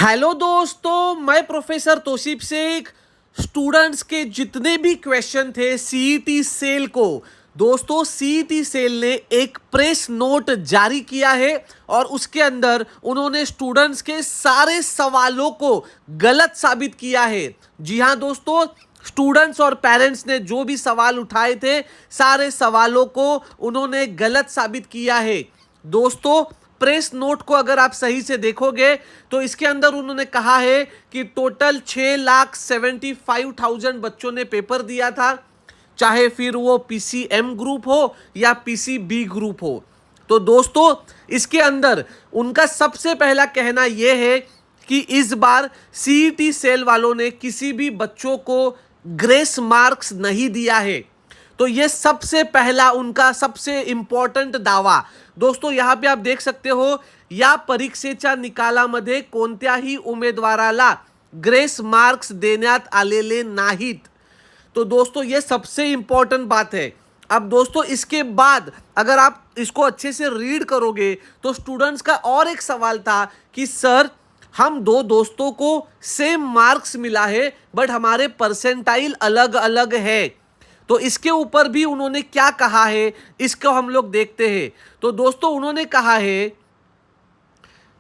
Hello दोस्तों, मैं professor Tausif Shaikh. Students के जितने भी क्वेश्चन थे सीईटी सेल को, दोस्तों सीईटी सेल ने एक प्रेस नोट जारी किया है और उसके अंदर उन्होंने स्टूडेंट्स के सारे सवालों को गलत साबित किया है। जी हाँ दोस्तों, स्टूडेंट्स और पेरेंट्स ने जो भी सवाल उठाए थे सारे सवालोों को उन्होंने गलत साबित किया है। दोस्तों प्रेस नोट को अगर आप सही से देखोगे तो इसके अंदर उन्होंने कहा है कि टोटल 6,75,000 बच्चों ने पेपर दिया था, चाहे फिर वो पीसीएम ग्रुप हो या पीसीबी ग्रुप हो। तो दोस्तों इसके अंदर उनका सबसे पहला कहना यह है कि इस बार सीईटी सेल वालों ने किसी भी बच्चों को ग्रेस मार्क्स नहीं दिया है। तो ये सबसे पहला उनका सबसे इंपॉर्टंट दावा। दोस्तों यहाँ पे आप देख सकते हो, या परीक्षेच्या निकालामध्ये कोणत्याही उमेदवाराला ग्रेस मार्क्स देण्यात आलेले नाहीत। तो दोस्तों ये सबसे इंपॉर्टेंट बात है। अब दोस्तों इसके बाद अगर आप इसको अच्छे से रीड करोगे तो स्टूडेंट्स का और एक सवाल था कि सर हम दो दोस्तों को सेम मार्क्स मिला है बट हमारे परसेंटाइल अलग अलग है। तो इसके ऊपर भी उन्होंने क्या कहा है इसको हम लोग देखते हैं। तो दोस्तों उन्होंने कहा है,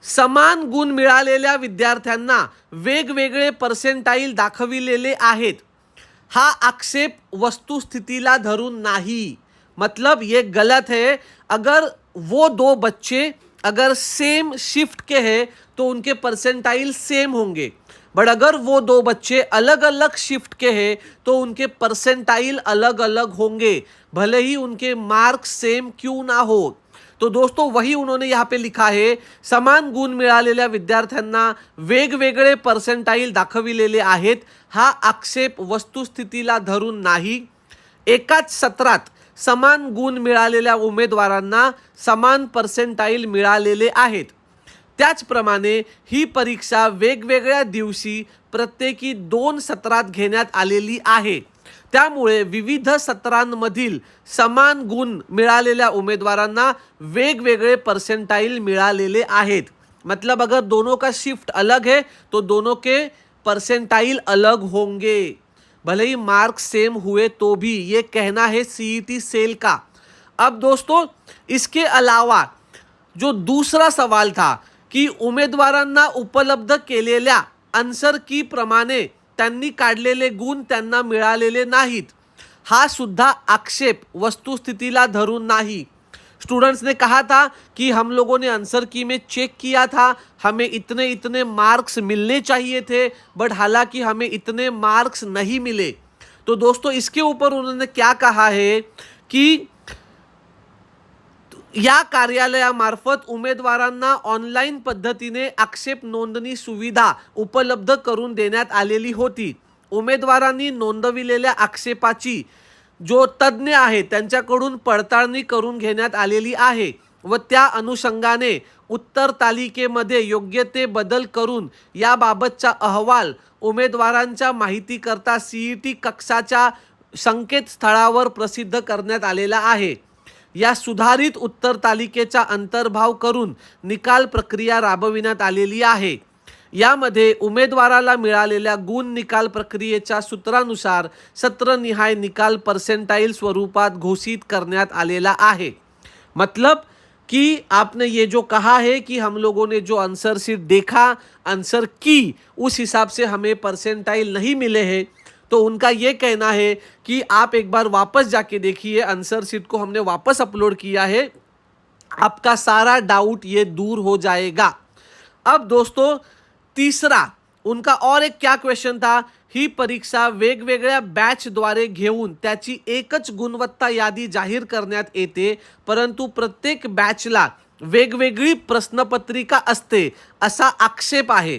समान गुण मिळालेल्या विद्यार्थ्यांना वेगवेगळे पर्सेंटाइल दाखविलेले आहेत। हा आक्षेप वस्तुस्थितीला धरून नाही। मतलब ये गलत है। अगर वो दो बच्चे अगर सेम शिफ्ट के हैं तो उनके परसेंटाइल सेम होंगे, बट अगर वो दो बच्चे अलग अलग शिफ्ट के हैं तो उनके परसेंटाइल अलग अलग होंगे, भले ही उनके मार्क्स सेम क्यों ना हो। तो दोस्तों वही उन्होंने यहाँ पे लिखा है, समान गुण मिळालेल्या विद्यार्थ्यांना वेगवेगळे पर्सेंटाइल दाखविलेले आहेत। हा आक्षेप वस्तुस्थितीला धरून नाही। एकाच सत्रात समान गुण मिळालेल्या उमेदवारांना समान पर्सेंटाइल मिळालेले आहेत। त्याचप्रमाणे ही परीक्षा वेगवेगळ्या दिवशी प्रत्येकी 2 सत्रात घेण्यात आलेली आहे। त्यामुळे विविध सत्रांमधील समान गुण मिळालेल्या उमेदवारांना वेगवेगळे पर्सेंटाइल मिळालेले आहेत। मतलब अगर दोनों का शिफ्ट अलग है तो दोनों के परसेंटाइल अलग होंगे, भले ही मार्क्स सेम हुए तो भी। ये कहना है सीईटी सेल का। अब दोस्तों इसके अलावा जो दूसरा सवाल था की उमेदवारांना उपलब्ध केलेल्या आन्सर की प्रमाणे त्यांनी काढलेले गुण त्यांना मिळालेले नाहीत, हा सुद्धा आक्षेप वस्तुस्थितीला धरून नाही। स्टूडेंट्स ने कहा था कि हम लोगों ने आंसर की में चेक किया था, हमें इतने इतने मार्क्स मिलने चाहिए थे बट हालांकि हमें इतने मार्क्स नहीं मिले। तो दोस्तों इसके ऊपर उन्होंने क्या कहा है कि या कार्यालयामार्फत उमेदवारांना ऑनलाईन पद्धतीने आक्षेप नोंदणी सुविधा उपलब्ध करून देण्यात आलेली होती। उमेदवारांनी नोंदविलेल्या आक्षेपाची जो तज्ञ आहे त्यांच्याकडून पडताळणी करून घेण्यात आलेली आहे व त्या अनुषंगाने उत्तर तालिकेमध्ये योग्य ते बदल करून याबाबतचा अहवाल उमेदवारांच्या माहितीकरता सीईटी कक्षाच्या संकेतस्थळावर प्रसिद्ध करण्यात आलेला आहे। या सुधारित उत्तर तालिकेचा अंतर्भाव करून निकाल प्रक्रिया राबविण्यात आलेली आहे। यामध्ये उमेदवाराला मिळालेल्या गुण निकाल प्रक्रियेच्या सूत्रानुसार सत्रनिहाय निकाल पर्सेंटाइल स्वरूपात घोषित करण्यात आलेला आहे। मतलब कि आपने ये जो कहा है कि हम लोगों ने जो आंसर शीट देखा, आंसर की उस हिसाब से हमें परसेंटाइल नहीं मिले हैं। तो उनका ये कहना है कि आप एक बार वापस जाके देखिए, आंसर शीट को हमने वापस अपलोड किया है, आपका सारा डाउट ये दूर हो जाएगा। अब दोस्तों तीसरा उनका और एक क्या क्वेश्चन था, ही परीक्षा वेगवेगळ्या बॅचद्वारे घेऊन त्याची एकच गुणवत्ता यादी जाहीर करण्यात येते, परंतु प्रत्येक बॅचला वेगवेगळी प्रश्नपत्रिका असते असा आक्षेप आहे।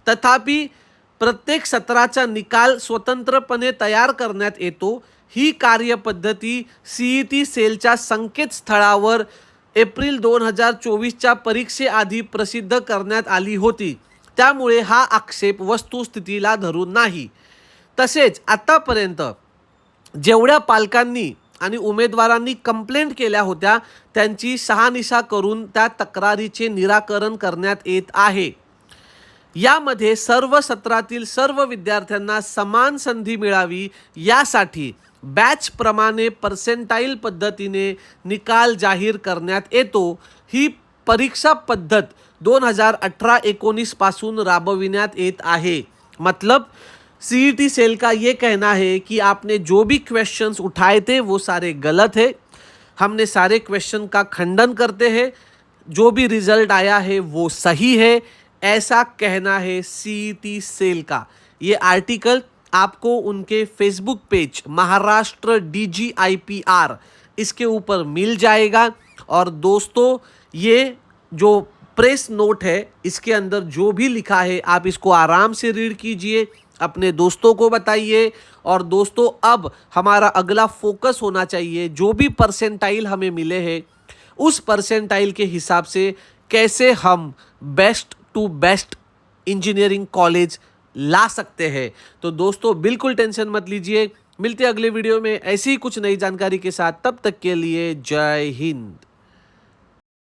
तथापि प्रत्येक सत्राचा निकाल स्वतंत्रपणे तयार करण्यात येतो। ही कार्यपद्धती सीईटी सेलच्या संकेतस्थळावर एप्रिल 2024च्या परीक्षेआधी प्रसिद्ध करण्यात आली होती। त्यामुळे हा आक्षेप वस्तुस्थितीला धरून नाही। तसेच आतापर्यंत जेवढ्या पालकांनी आणि उमेदवारांनी कंप्लेंट केल्या होत्या त्यांची शहानिशा करून त्या तक्रारीचे निराकरण करण्यात येत आहे। यामध्ये सर्व सत्रातील सर्व विद्यार्थ्यांना समान संधी मिळावी यासाठी बॅचप्रमाणे पर्सेंटाईल पद्धतीने निकाल जाहीर करण्यात येतो। ही परीक्षा पद्धत 2018-19 पासून राबविण्यात येत आहे। मतलब सीईटी सेल का ये कहना है कि आपने जो भी क्वेश्चंस उठाए थे वो सारे गलत है। हमने सारे क्वेश्चन का खंडन करते हैं, जो भी रिजल्ट आया है वो सही है, ऐसा कहना है सीईटी सेल का। ये आर्टिकल आपको उनके फेसबुक पेज महाराष्ट्र DGIPR इसके ऊपर मिल जाएगा। और दोस्तों, ये जो प्रेस नोट है इसके अंदर जो भी लिखा है आप इसको आराम से रीड कीजिए, अपने दोस्तों को बताइए। और दोस्तों, अब हमारा अगला फोकस होना चाहिए, जो भी परसेंटाइल हमें मिले हैं उस परसेंटाइल के हिसाब से कैसे हम best to best engineering college ला सकते हैं। तो दोस्तों, बिल्कुल टेंशन मत लीजिए, मिलते हैं अगले वीडियो में ऐसी ही कुछ नई जानकारी के साथ। तब तक के लिए जय हिंद।